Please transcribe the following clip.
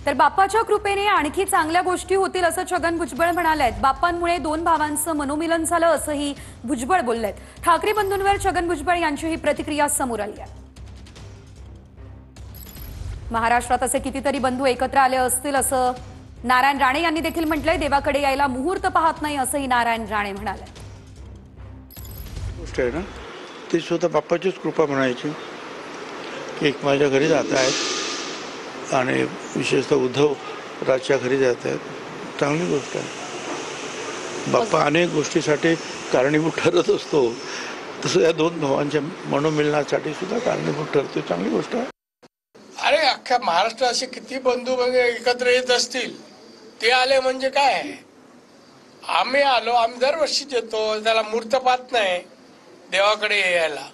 तर बाप्पाच्या कृपेने आणखी चांगल्या गोष्टी होतील असं छगन भुजबळ म्हणालेत। बाप्पांमुळे दोन भावांचं मनोमिलन झालं असंही भुजबळ बोललेत। ठाकरे बंधूंवर छगन भुजबळ यांची ही प्रतिक्रिया समोर आली आहे। महाराष्ट्रात असे कितीतरी बंधू एकत्र आले असतील असं नारायण राणे यांनी देखील म्हटलंय। देवाकडे यायला मुहूर्त पाहत नाही असंही नारायण राणे म्हणाले। गोष्ट आहे ना, ती सुद्धा बाप्पाचीच कृपा म्हणायची की एक माझ्या घरी जात आहेत आणि विशेषतः उद्धव राजच्या घरी जात आहेत, चांगली गोष्ट आहे। बाप्पा अनेक गोष्टीसाठी कारणीभूत ठरत असतो, तसं या दोन भावांच्या मनोमिलनासाठी सुद्धा कारणीभूत ठरतो, चांगली गोष्ट आहे। अरे अख्ख्या महाराष्ट्रात असे किती बंधू एकत्र येत असतील, ते आले म्हणजे काय? आम्ही आलो, आम्ही दरवर्षी येतो, त्याला मूर्त पाहत नाही देवाकडे यायला।